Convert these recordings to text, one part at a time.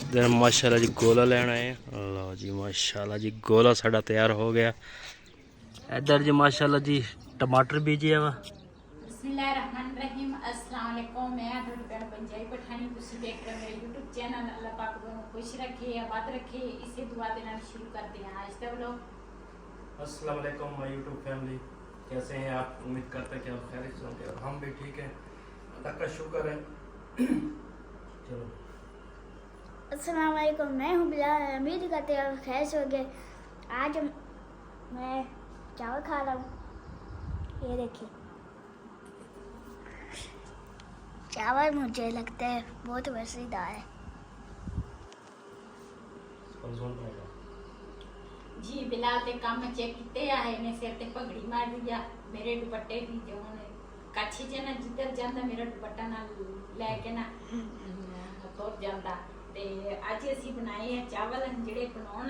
इधर माशाल्लाह जी गोला लेना है। लो जी माशाल्लाह जी गोला साड़ा तैयार हो गया। इधर जी माशाल्लाह जी टमाटर बीजे वा। बिस्मिल्लाहिर्रहमानिर्रहीम। अस्सलाम वालेकुम। मैं थोड़ी भैन पंजाबी पठानी तुसी देख रहे मेरे यूट्यूब चैनल। अल्लाह पाक दोनों खुश रखे आबाद रखे इसे दुआ देना शुरू करते हैं आज का व्लॉग। अस्सलाम वालेकुम माय यूट्यूब फैमिली, कैसे हैं आप? उम्मीद करते हैं कि आप खैरियत से होंगे और हम भी ठीक हैं, अल्लाह का शुक्र है। चलो अस्सलाम वालेकुम, मैं हूँ बिलाल। उम्मीद करते हैं आप खैर से होंगे। आज मैं चावल खा रहा हूँ। ये देखिए चावल मुझे लगता है बहुत मज़ेदार है। जी बिलाल ते काम चेक किते है ने सिर ते पगड़ी मार दिया। मेरे दुपट्टे भी जो ने कच्छी जे ना जिधर जांदा मेरा दुपट्टा ना लेके ना तोड़ जांदा। ते आज ਅਸੀਂ ਬਣਾਏ ਆ ਚਾਵਲ ਜਿਹੜੇ ਬਣਾਉਣ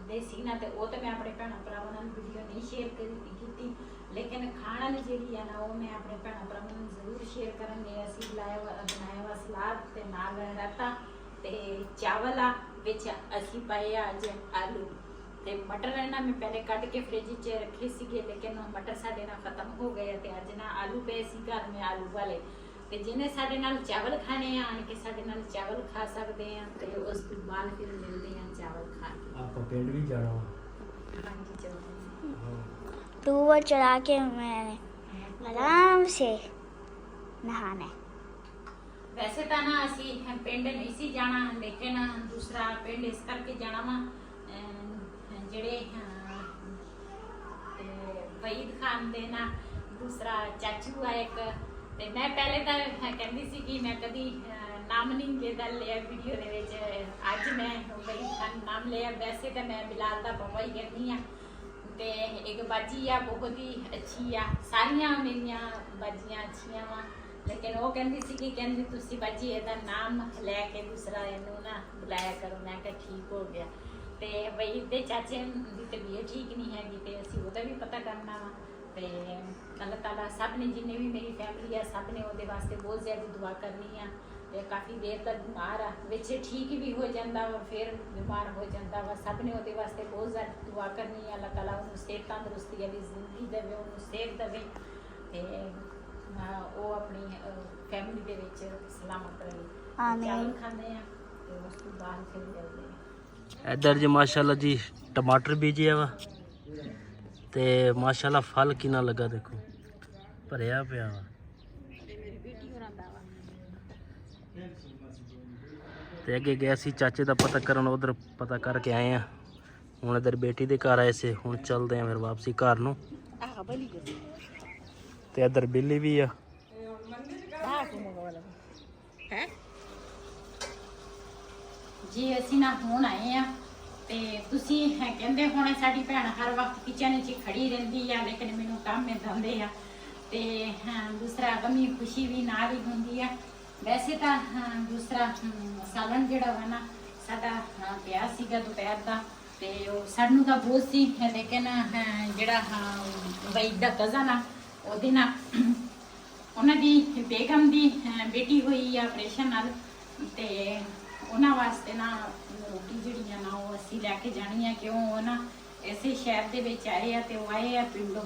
ਦੇ ਸੀ ਨਾ ਤੇ ਉਹ ਤਾਂ ਮੈਂ ਆਪਣੇ ਭੈਣਾਂ ਭਰਾਵਾਂ ਨਾਲ ਵੀਡੀਓ ਨਹੀਂ ਸ਼ੇਅਰ ਕੀਤੀ, ਲੇਕਿਨ ਖਾਣ ਵਾਲੀ ਜਿਹੜੀ ਆ ਨਾ ਉਹ ਮੈਂ ਆਪਣੇ ਭੈਣਾਂ ਭਰਾਵਾਂ ਨਾਲ ਜ਼ਰੂਰ ਸ਼ੇਅਰ ਕਰਾਂਗੇ। ਅਸੀਂ ਬਣਾਇਆ ਵਾ ਸਲਾਦ ਤੇ ਨਾਲ ਰਾਇਤਾ ਤੇ ਚਾਵਲ ਆ ਵਿੱਚ ਅਸੀਂ ਪਾਏ ਆ ਅੱਜ ਆਲੂ ਤੇ ਮਟਰ ਇਹਨਾਂ ਮੈਂ ਪਹਿਲੇ ਕੱਢ ਕੇ ਫ੍ਰਿਜ 'ਚ ਰੱਖੇ ਸੀਗੇ, ਲੇਕਿਨ ਮਟਰ ਸਾਡੇ ਨਾਲ ਖਤਮ ਹੋ ਗਏ ਤੇ ਅੱਜ ਨਾ ਆਲੂ ਪਏ ਸੀ ਘਰ ਮੈਂ ਆਲੂ ਵਾਲੇ ਤੇ ਜਿਹਨੇ ਸਾਡੇ ਨਾਲ ਚਾਵਲ ਖਾਣੇ ਆ ਆਣ ਕੇ ਸਾਡੇ ਨਾਲ ਚਾਵਲ ਖਾ ਸਕਦੇ ਆ ਤੇ ਉਸ ਤੋਂ ਬਾਅਦ ਫਿਰ ਮਿਲਦੇ ਆ ਚਾਵਲ ਖਾ ਕੇ। ਆਪਾਂ ਪਿੰਡ ਵੀ ਜਾਣਾ ਵਾ। ਹਾਂਜੀ ਚਲੋ तो वो चला के मैंने आराम से नहाना है। ਵੈਸੇ ਤਾਂ ਨਾ ਅਸੀਂ ਪਿੰਡ ਨਹੀਂ ਸੀ ਜਾਣਾ, ਲੇਕਿਨ ਦੂਸਰਾ ਪਿੰਡ ਇਸ ਕਰਕੇ ਜਾਣਾ ਵਾ ਜਿਹੜੇ ਵਹੀਦ ਖਾਨ ਦੇ ਨਾ ਦੂਸਰਾ ਚਾਚੂ ਆ ਇੱਕ ਤੇ ਮੈਂ ਪਹਿਲੇ ਤਾਂ ਕਹਿੰਦੀ ਸੀ ਕਿ ਮੈਂ ਕਦੀ ਨਾਮ ਨਹੀਂ ਲੈਦਾ ਲਿਆ ਵੀਡੀਓ ਦੇ ਵਿੱਚ। ਅੱਜ ਮੈਂ ਵਹੀਦ ਖਾਨ ਨਾਮ ਲਿਆ। ਵੈਸੇ ਤਾਂ ਮੈਂ ਬਿਲਾਲ ਦਾ ਪਾਪਾ ਹੀ ਕਹਿੰਦੀ ਆ ਤੇ ਇੱਕ ਬਾਜੀ ਆ ਬਹੁਤ ਹੀ ਅੱਛੀ ਆ, ਸਾਰੀਆਂ ਮੇਰੀਆਂ ਬਾਜੀਆਂ ਅੱਛੀਆਂ ਵਾ, ਲੇਕਿਨ ਉਹ ਕਹਿੰਦੀ ਸੀ ਕਿ ਕਹਿੰਦੀ ਤੁਸੀਂ ਬਾਜੀ ਇਹਦਾ ਨਾਮ ਲੈ ਕੇ ਦੂਸਰਾ ਇਹਨੂੰ ਨਾ ਬੁਲਾਇਆ ਕਰੋ। ਮੈਂ ਕਿਹਾ ਠੀਕ ਹੋ ਗਿਆ। ਤੇ ਬਈ ਦੇ ਚਾਚੇ ਦੀ ਤਬੀਅਤ ਠੀਕ ਨਹੀਂ ਹੈਗੀ ਤੇ ਅਸੀਂ ਉਹਦਾ ਵੀ ਪਤਾ ਕਰਨਾ ਵਾ ਤੇ ਅੱਲਾਹ ਤਾਲਾ ਸਭ ਨੇ ਜਿੰਨੇ ਵੀ ਮੇਰੀ ਫੈਮਿਲੀ ਆ ਸਭ ਨੇ ਉਹਦੇ ਵਾਸਤੇ ਬਹੁਤ ਜ਼ਿਆਦਾ ਦੁਆ ਕਰਨੀ ਆ ਤੇ ਕਾਫੀ ਦੇਰ ਤੱਕ ਬਿਮਾਰ ਆ, ਵਿੱਚ ਠੀਕ ਵੀ ਹੋ ਜਾਂਦਾ ਵਾ ਫਿਰ ਬਿਮਾਰ ਹੋ ਜਾਂਦਾ ਵਾ। ਸਭ ਨੇ ਉਹਦੇ ਵਾਸਤੇ ਬਹੁਤ ਜ਼ਿਆਦਾ ਦੁਆ ਕਰਨੀ ਆ। ਅੱਲਾਹ ਤਾਲਾ ਉਹਨੂੰ ਸਿਹਤ ਤੰਦਰੁਸਤੀ ਵਾਲੀ ਜ਼ਿੰਦਗੀ ਦੇਵੇ, ਉਹਨੂੰ ਸਿਹਤ ਦੇਵੇ ਤੇ ਉਹ ਆਪਣੀ ਫੈਮਿਲੀ ਦੇ ਵਿੱਚ ਸਲਾਮਤ ਰਹੇ। ਚਾਵਲ ਖਾਂਦੇ ਆ ਤੇ ਉਸ ਤੋਂ ਬਾਅਦ ਫਿਰ ਮਿਲਦੇ ਆ। इधर जी माशाल्लाह जी टमाटर बीजे वा ते माशाल्लाह फल किना लगा देखो भरिया पिया वा। ते अगे गए सी चाचे का पता करन, उधर पता करके आए हैं। हुण इधर बेटी दे घर आए से, हुण चलते हैं फिर वापसी घर नूं। ते इधर बिल्ली भी आ। ਜੀ ਅਸੀਂ ਨਾ ਹੁਣ ਆਏ ਆ ਤੇ ਤੁਸੀਂ ਕਹਿੰਦੇ ਹੋਣੇ ਸਾਡੀ ਭੈਣ ਹਰ ਵਕਤ ਕਿਚਨ 'ਚ ਖੜੀ ਰਹਿੰਦੀ ਆ, ਲੇਕਿਨ ਮੈਨੂੰ ਕੰਮ ਇਦਾਂ ਦੇ ਆ ਤੇ ਦੂਸਰਾ ਗਮੀ ਖੁਸ਼ੀ ਵੀ ਨਾਲ ਹੀ ਹੁੰਦੀ ਆ। ਵੈਸੇ ਤਾਂ ਦੂਸਰਾ ਸਾਲਨ ਜਿਹੜਾ ਵਾ ਨਾ ਸਾਡਾ ਪਿਆ ਸੀਗਾ ਦੁਪਹਿਰ ਦਾ ਤੇ ਉਹ ਸਾਨੂੰ ਤਾਂ ਬਹੁਤ ਸੀ, ਲੇਕਿਨ ਜਿਹੜਾ ਵਈਦ ਦਾ ਕਜ਼ਨ ਆ ਉਹਦੇ ਨਾਲ ਉਹਨਾਂ ਦੀ ਬੇਗਮ ਦੀ ਬੇਟੀ ਹੋਈ ਆ ਆਪਰੇਸ਼ਨ ਨਾਲ ਤੇ ਉਹਨਾਂ ਵਾਸਤੇ ਨਾ ਰੋਟੀ ਜਿਹੜੀ ਆ ਨਾ ਉਹ ਅਸੀਂ ਲੈ ਕੇ ਜਾਣੀ ਆ। ਕਿਉਂ ਉਹ ਨਾ ਇਸੇ ਸ਼ਹਿਰ ਦੇ ਵਿੱਚ ਆਏ ਆ ਤੇ ਉਹ ਆਏ ਆ ਪਿੰਡੋਂ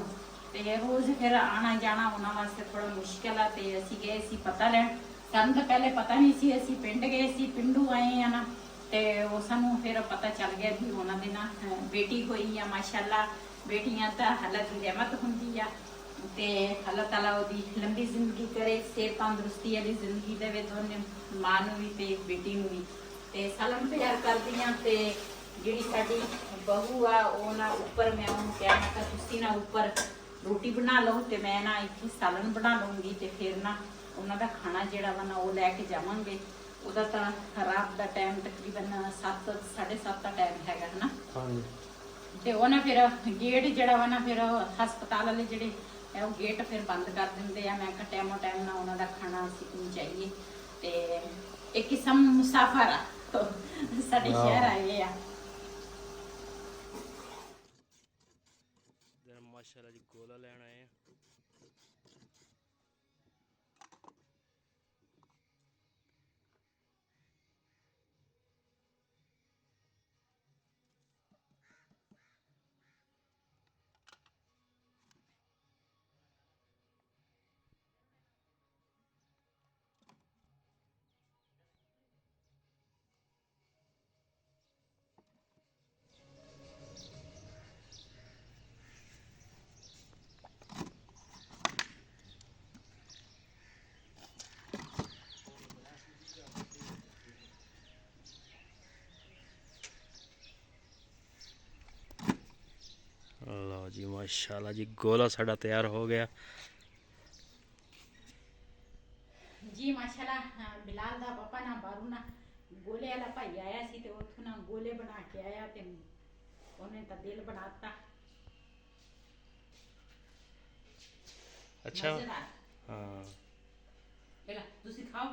ਤੇ ਰੋਜ਼ ਫਿਰ ਆਣਾ ਜਾਣਾ ਉਹਨਾਂ ਵਾਸਤੇ ਥੋੜਾ ਮੁਸ਼ਕਿਲ ਆ ਤੇ ਅਸੀਂ ਗਏ ਸੀ ਪਤਾ ਲੈਣ। ਸਾਨੂੰ ਤਾਂ ਪਹਿਲੇ ਪਤਾ ਨਹੀਂ ਸੀ, ਅਸੀਂ ਪਿੰਡ ਗਏ ਸੀ, ਪਿੰਡੋਂ ਆਏ ਆ ਨਾ ਤੇ ਉਹ ਸਾਨੂੰ ਫਿਰ ਪਤਾ ਚੱਲ ਗਿਆ ਵੀ ਉਹਨਾਂ ਦੇ ਨਾ ਬੇਟੀ ਹੋਈ ਆ। ਮਾਸ਼ਾਅੱਲਾ ਬੇਟੀਆਂ ਤਾਂ ਹਾਲਤ ਦੀ ਰਹਿਮਤ ਹੁੰਦੀ ਆ ਤੇ ਅੱਲਾਹ ਤਾਲਾ ਉਹਦੀ ਲੰਬੀ ਜ਼ਿੰਦਗੀ ਕਰੇ, ਸਿਹਤ ਤੰਦਰੁਸਤੀ ਵਾਲੀ ਜ਼ਿੰਦਗੀ ਦੇਵੇ ਦੋਨੇ ਮਾਂ ਨੂੰ ਵੀ ਤੇ ਬੇਟੀ ਨੂੰ ਵੀ। ਤੇ ਸਲਾਮ ਪਿਆਰ ਕਰਦੀ ਆ ਤੇ ਜਿਹੜੀ ਸਾਡੀ ਬਹੂ ਆ ਉਹ ਨਾ ਉੱਪਰ ਮੈਂ ਉਹਨੂੰ ਕਿਹਾ ਮੈਂ ਕਿਹਾ ਤੁਸੀਂ ਨਾ ਉੱਪਰ ਰੋਟੀ ਬਣਾ ਲਓ ਤੇ ਮੈਂ ਨਾ ਇੱਥੇ ਸਾਲਨ ਬਣਾ ਲਊਂਗੀ ਤੇ ਫਿਰ ਨਾ ਉਹਨਾਂ ਦਾ ਖਾਣਾ ਜਿਹੜਾ ਵਾ ਨਾ ਉਹ ਲੈ ਕੇ ਜਾਵਾਂਗੇ। ਉਹਦਾ ਤਾਂ ਰਾਤ ਦਾ ਟਾਈਮ ਤਕਰੀਬਨ 7 7:30 ਦਾ ਟਾਈਮ ਹੈਗਾ ਹਨਾ। ਤੇ ਉਹ ਨਾ ਫਿਰ ਗੇਟ ਜਿਹੜਾ ਵਾ ਨਾ ਫਿਰ ਹਸਪਤਾਲ ਵਾਲੇ ਜਿਹੜੇ ਉਹ ਗੇਟ ਫਿਰ ਬੰਦ ਕਰ ਦਿੰਦੇ ਆ। ਮੈਂ ਕਿਹਾ ਟਾਈਮੋ ਟਾਈਮ ਨਾਲ ਉਹਨਾਂ ਦਾ ਖਾਣਾ ਅਸੀਂ ਪਹੁੰਚਾਈਏ ਤੇ ਇੱਕ ਕਿਸਮ ਮੁਸਾਫਰ ਆ ਸਾਡੇ ਸ਼ਹਿਰ ਆਏ ਆ। माशाल्लाह जी गोला लेना आए हैं। जी माशाल्लाह जी, गोला साड़ा तैयार हो गया। जी माशाल्लाह बिलाल दा पापा ना बारू ना गोले वाला भाई आया सी ते उथों ना गोले बना के आया ते ਉਹਨੇ ਤਾਂ ਦਿਲ ਬਣਾਤਾ। अच्छा मजेदार। हाँ ਚਲੋ ਤੁਸੀਂ ਖਾਓ,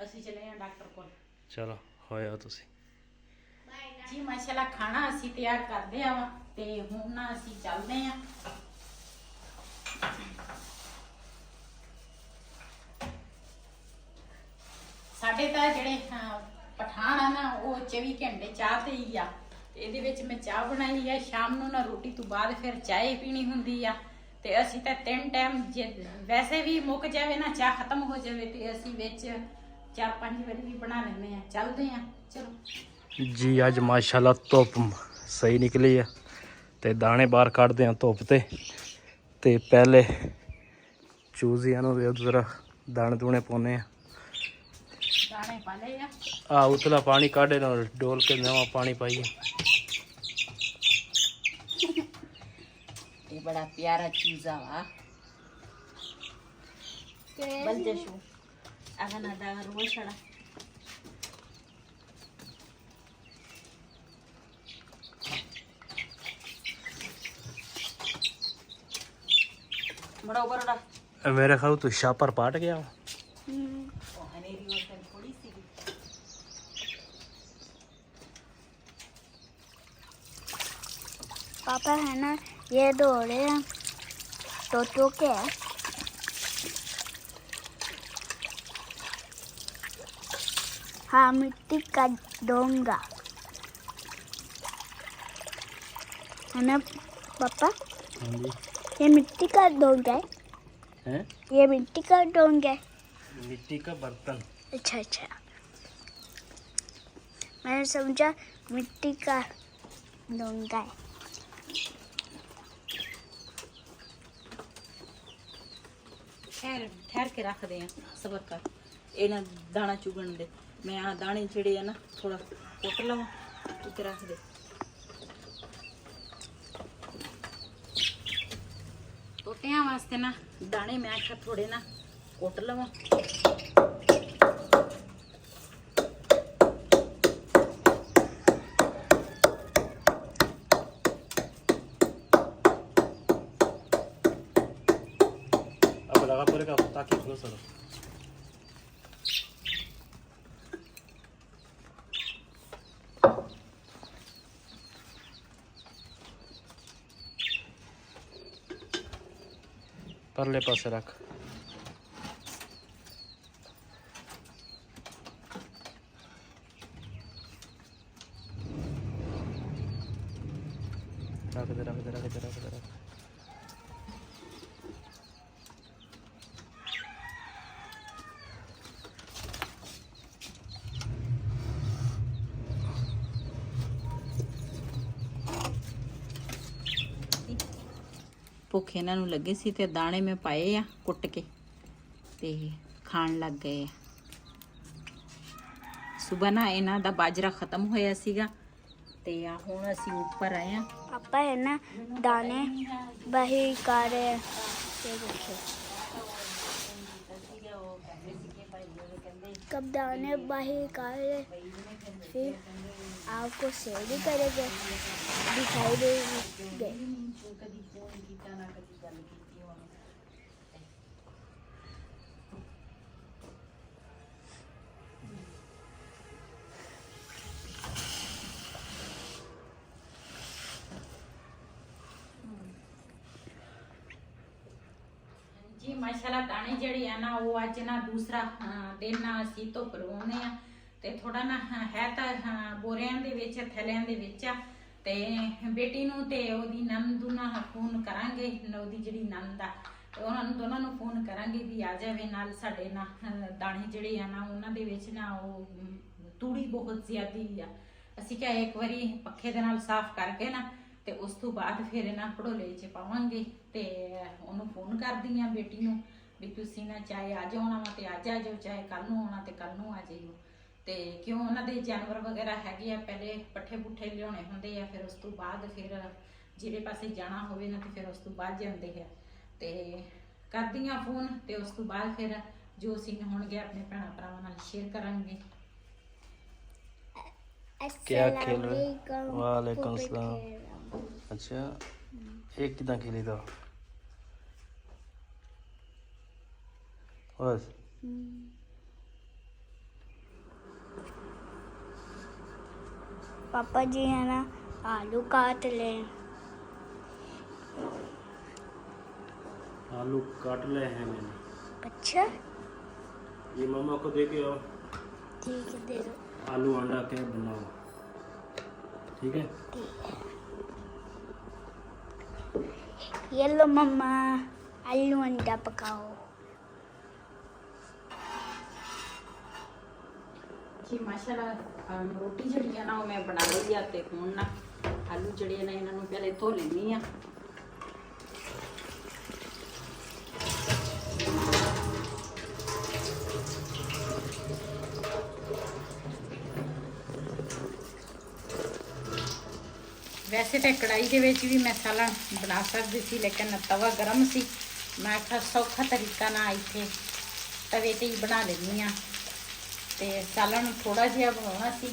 ਅਸੀਂ ਚਲੇ ਆਂ ਡਾਕਟਰ ਕੋਲ। चलो होया तुसी। ਜੀ ਮਾਸ਼ਾਅੱਲਾ ਖਾਣਾ ਅਸੀਂ ਤਿਆਰ ਕਰਦੇ ਆ ਵਾ ਤੇ ਹੁਣ ਨਾ ਅਸੀਂ ਚੱਲਦੇ ਆ। ਸਾਡੇ ਤਾਂ ਜਿਹੜੇ ਪਠਾਨ ਆ ਨਾ ਉਹ 24 ਘੰਟੇ ਚਾਹ ਤੇ ਹੀ ਆ। ਇਹਦੇ ਵਿੱਚ ਮੈਂ ਚਾਹ ਬਣਾਈ ਆ, ਸ਼ਾਮ ਨੂੰ ਨਾ ਰੋਟੀ ਤੋਂ ਬਾਅਦ ਫਿਰ ਚਾਹ ਪੀਣੀ ਹੁੰਦੀ ਆ ਤੇ ਅਸੀਂ ਤਾਂ 3 ਟਾਈਮ ਜੇ ਵੈਸੇ ਵੀ ਮੁੱਕ ਜਾਵੇ ਨਾ ਚਾਹ ਖਤਮ ਹੋ ਜਾਵੇ ਤੇ ਅਸੀਂ ਵਿੱਚ 4-5 ਵਾਰੀ ਵੀ ਬਣਾ ਲੈਂਦੇ ਆ। ਚੱਲਦੇ ਆ ਚਲੋ जी अज माशाल्लाह धुप सही निकली है ते दाने बाहर कढ़दे हैं धुप ते पहले चूजियां नूं उधर दाने दूने पाने ਦਾਣੇ ਪਾ ਲਏ ਆ। आ उतला पानी काढ़े ना डोल के नवा पानी पाइए। ये बड़ा प्यारा चूजा वा बलते शू अगर ना दा रोज छड़ा बड़ा ऊपर उड़ा मेरे ख्याल तू शापर पाट गया। हनेरी वक्त थोड़ी सी पापा है ना ये दौड़े हैं तो क्या है? हाँ मिट्टी का डोंगा है ना पापा? हाँ जी ये मिट्टी का डोंगा है? हैं? ये मिट्टी का डोंगा है? मिट्टी का बर्तन। अच्छा अच्छा, मैंने समझा मिट्टी का डोंगा है। ठहर के रख दे सबर कर ये ना दाना चुगन दे। मैं आ दाने जेड़े है ना थोड़ा कुट लवा ते रख दे। तोतियां वास्ते ना दाने मैं आखा थोड़े ना कुट लवा। अब लगा पूरे का ताकि क्लोज करो। परले पासे रख। रख दे रख दे रख दे रख दे रख। ਭੁੱਖ ਇਹਨਾਂ ਨੂੰ ਲੱਗੇ ਸੀ ਤੇ ਦਾਣੇ ਮੈਂ ਪਾਏ ਆ ਕੁੱਟ ਕੇ ਤੇ ਖਾਣ ਲੱਗ ਗਏ। ਸਵੇਰ ਨਾ ਇਹਨਾਂ ਦਾ ਬਾਜਰਾ ਖਤਮ ਹੋਇਆ ਸੀਗਾ ਤੇ ਆ ਹੁਣ ਅਸੀਂ ਉੱਪਰ ਆਏ ਆ। पापा है ना दाने बाहर का रहे हैं। ये देखिए कब दाने बाहर का रहे फिर आपको शेयर भी करेंगे दिखाई देंगे। ਜੀ ਮਾਸ਼ਾਅੱਲਾ ਦਾਣੇ ਜਿਹੜੇ ਆ ਨਾ ਉਹ ਅੱਜ ਨਾ ਦੂਸਰਾ ਦਿਨ ਨਾ ਅਸੀਂ ਧੁੱਪ ਰੋਣੇ ਆ ਤੇ ਥੋੜਾ ਨਾ ਹੈ ਤਾਂ ਬੋਰਿਆਂ ਦੇ ਵਿੱਚ ਥੈਲਿਆਂ ਦੇ ਵਿੱਚ ਆ ਤੇ ਬੇਟੀ ਨੂੰ ਤੇ ਉਹਦੀ ਨੰਦ ਨੂੰ ਫੋਨ ਕਰਾਂਗੇ। ਉਹਦੀ ਜਿਹੜੀ ਨੰਦ ਆ ਉਹਨਾਂ ਨੂੰ ਦੋਨਾਂ ਨੂੰ ਫੋਨ ਕਰਾਂਗੇ ਵੀ ਆ ਜਾਵੇ ਨਾਲ ਸਾਡੇ ਨਾ ਦਾਣੇ ਜਿਹੜੇ ਆ ਨਾ ਉਹਨਾਂ ਦੇ ਵਿੱਚ ਨਾ ਉਹ ਤੂੜੀ ਬਹੁਤ ਜ਼ਿਆਦੀ ਆ। ਅਸੀਂ ਕਿਹਾ ਇੱਕ ਵਾਰੀ ਪੱਖੇ ਦੇ ਨਾਲ ਸਾਫ਼ ਕਰਕੇ ਨਾ ਤੇ ਉਸ ਤੋਂ ਬਾਅਦ ਫਿਰ ਇਹਨਾਂ ਭੜੋਲੇ 'ਚ ਪਾਵਾਂਗੇ ਤੇ ਉਹਨੂੰ ਫੋਨ ਕਰਦੀ ਆ ਬੇਟੀ ਨੂੰ ਵੀ ਤੁਸੀਂ ਨਾ ਚਾਹੇ ਅੱਜ ਆਉਣਾ ਵਾ ਤੇ ਅੱਜ ਆ ਜਾਓ, ਚਾਹੇ ਕੱਲ ਨੂੰ ਆਉਣਾ ਤੇ ਕੱਲ ਨੂੰ ਆ ਜਾਈਓ। ਤੇ ਕਿਉਂ ਉਹਨਾਂ ਦੇ ਜਾਨਵਰ ਵਗੈਰਾ ਹੈਗੇ ਆ, ਪਹਿਲੇ ਪੱਠੇ ਪੁੱਠੇ ਲਿਆਉਣੇ ਹੁੰਦੇ ਆ, ਫਿਰ ਉਸ ਤੋਂ ਬਾਅਦ ਫਿਰ ਜਿਹੜੇ ਪਾਸੇ ਜਾਣਾ ਹੋਵੇ ਨਾ ਤੇ ਫਿਰ ਉਸ ਤੋਂ ਬਾਅਦ ਜਾਂਦੇ ਆ। ਤੇ ਕਰਦੀਆਂ ਫੋਨ ਤੇ ਉਸ ਤੋਂ ਬਾਅਦ ਫਿਰ ਜੋ ਸੀਨ ਹੋਣਗੇ ਆਪਣੇ ਭੈਣਾਂ ਭਰਾਵਾਂ ਨਾਲ ਸ਼ੇਅਰ ਕਰਾਂਗੇ। क्या खेल रहे? वालेकुम सलाम। अच्छा, एक कितना खेली था बस? पापा जी है ना आलू काट ले। आलू काट ले हैं मैंने। अच्छा ये मम्मा को दे के आओ। ठीक है दे दो। आलू अंडा के बनाओ, ठीक है? ये लो मम्मा आलू अंडा पकाओ। ਜੀ ਮਾਸ਼ਾਅੱਲਾ ਰੋਟੀ ਜਿਹੜੀ ਆ ਨਾ ਉਹ ਮੈਂ ਬਣਾ ਲਈ ਆ ਤੇ ਹੁਣ ਨਾ ਆਲੂ ਜਿਹੜੇ ਨੇ ਇਹਨਾਂ ਨੂੰ ਪਹਿਲੇ ਧੋ ਲੈਣੀ ਆ। ਵੈਸੇ ਤਾਂ ਕੜਾਈ ਦੇ ਵਿੱਚ ਵੀ ਮੈਂ ਸਾਲਣ ਬਣਾ ਸਕਦੀ ਸੀ ਲੇਕਿਨ ਤਵਾ ਗਰਮ ਸੀ। ਮੈਂ ਕਿਹਾ ਸੌਖਾ ਤਰੀਕਾ ਨਾਲ ਇੱਥੇ ਤਵੇ ਤੇ ਹੀ ਬਣਾ ਲੈਂਦੀ ਆ। ਤੇ ਸਾਲਣ ਥੋੜਾ ਜਿਹਾ ਬਣਾਉਣਾ ਸੀ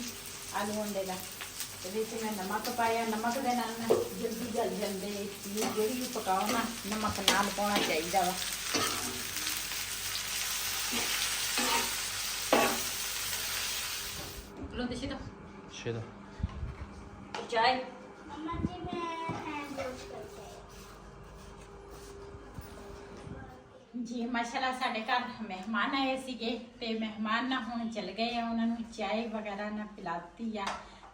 ਆਲੂ ਅੰਡੇ ਦਾ। ਇਹਦੇ ਵਿੱਚ ਮੈਂ ਨਮਕ ਪਾਇਆ। ਨਮਕ ਦੇ ਨਾਲ ਨਾ ਜਲਦੀ ਗਲ ਜਾਂਦੇ ਚੀਜ਼ ਜਿਹੜੀ ਵੀ ਪਕਾਓ ਨਾ ਨਮਕ ਨਾਲ ਪਾਉਣਾ ਚਾਹੀਦਾ ਵਾ। ਬੋਲੋ ਤੇ ਸ਼ੀਦਾ शेदा ਚਾय मम्मा जी मैं हैंड वॉश करके ਜੀ ਮਾਸ਼ਾਅੱਲਾ ਸਾਡੇ ਘਰ ਮਹਿਮਾਨ ਆਏ ਸੀਗੇ ਤੇ ਮਹਿਮਾਨ ਨਾ ਹੁਣ ਚਲ ਗਏ ਆ। ਉਹਨਾਂ ਨੂੰ ਚਾय ਵਗੈਰਾ ਨਾ ਪਿਲਾਤੀ ਆ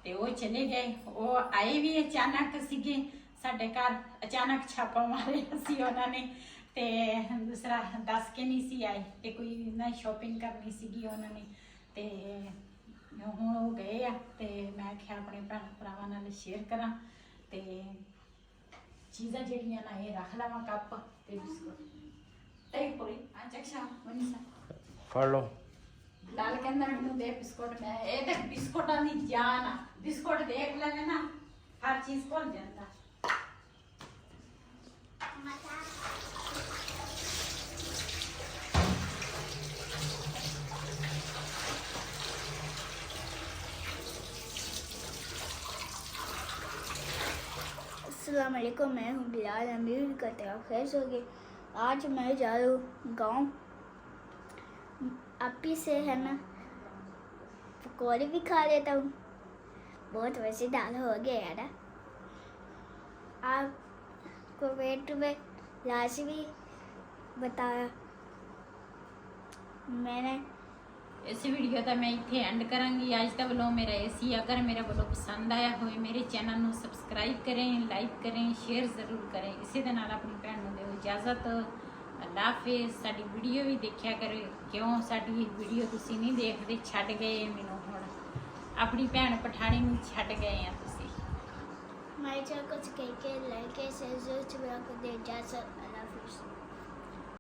ਤੇ ਉਹ ਚਲੇ ਗਏ। ਉਹ ਆਏ ਵੀ ਅਚਾਨਕ ਸੀਗੇ ਸਾਡੇ ਘਰ, ਅਚਾਨਕ ਛਾਪਾ ਮਾਰਿਆ ਸੀ ਉਹਨਾਂ ਨੇ ਤੇ ਦੂਸਰਾ ਦੱਸ ਕੇ ਨਹੀਂ ਸੀ ਆਏ ਤੇ ਕੋਈ ਨਾ ਸ਼ਾਪਿੰਗ ਕਰਨੀ ਸੀਗੀ ਉਹਨਾਂ ਨੇ ਤੇ ਹੁਣ ਉਹ ਗਏ ਆ ਤੇ ਮੈਂ ਕਿਹਾ ਆਪਣੇ ਭੈਣ ਭਰਾਵਾਂ ਨਾਲ ਸ਼ੇਅਰ ਕਰਾਂ ਤੇ ਚੀਜ਼ਾਂ ਜਿਹੜੀਆਂ ਨਾ ਇਹ ਰੱਖ ਲਵਾਂ ਕੱਪ ਤੇ ਬਿਸਕੁਟ ਤੇ ਪੂਰੀ ਅੱਛਾ ਮਨੀਸ਼ਾ फाड़ लो। ਲਾਲ ਕਹਿੰਦਾ ਮੈਨੂੰ ਦੇ ਬਿਸਕੁਟ। ਮੈਂ ਇਹ ਤੇ ਬਿਸਕੁਟਾਂ ਦੀ ਜਾਨ ਆ। ਬਿਸਕੁਟ ਦੇਖ ਲੈਣੇ ਨਾ ਹਰ ਚੀਜ਼ ਭੁੱਲ ਜਾਂਦਾ। अस्सलाम वालेकुम, मैं हूँ बिलाल। अमीर करते आप खैर होगे। आज मैं जा रहा हूँ गाँव। आपी से है ना पकौड़े भी खा लेता हूँ। बहुत वैसे दाल हो गया है ना। आपको वेट में लाश भी बताया मैंने। ਇਸ ਵੀਡੀਓ ਦਾ ਮੈਂ ਇੱਥੇ ਐਂਡ ਕਰਾਂਗੀ। ਅੱਜ ਦਾ ਵੱਲੋਂ ਮੇਰਾ ਏਸੀ ਅਗਰ ਮੇਰੇ ਵੱਲੋਂ ਪਸੰਦ ਆਇਆ ਹੋਵੇ ਮੇਰੇ ਚੈਨਲ ਨੂੰ ਸਬਸਕ੍ਰਾਈਬ ਕरें, ਲਾਈਕ करें, ਸ਼ੇਅਰ ਜ਼ਰੂਰ ਕरें। ਇਸੇ ਦੇ ਨਾਲ ਆਪਣੀ ਭੈਣ ਨੂੰ ਦਿਓ ਇਜਾਜ਼ਤ। ਅੱਲਾ ਹਾਫਿਜ਼। ਸਾਡੀ ਵੀਡੀਓ ਵੀ ਦੇਖਿਆ ਕਰੋ। ਕਿਉਂ ਸਾਡੀ ਵੀਡੀਓ ਤੁਸੀਂ ਨਹੀਂ ਦੇਖਦੇ, ਛੱਡ ਗਏ ਮੈਨੂੰ। ਹੁਣ ਆਪਣੀ ਭੈਣ ਪਠਾਣੀ ਨੂੰ ਛੱਡ ਗਏ ਆ ਤੁਸੀਂ। मैं कुछ कह के लाइक से जरूर दे इजाज़त। अल्लाह हाफिज़।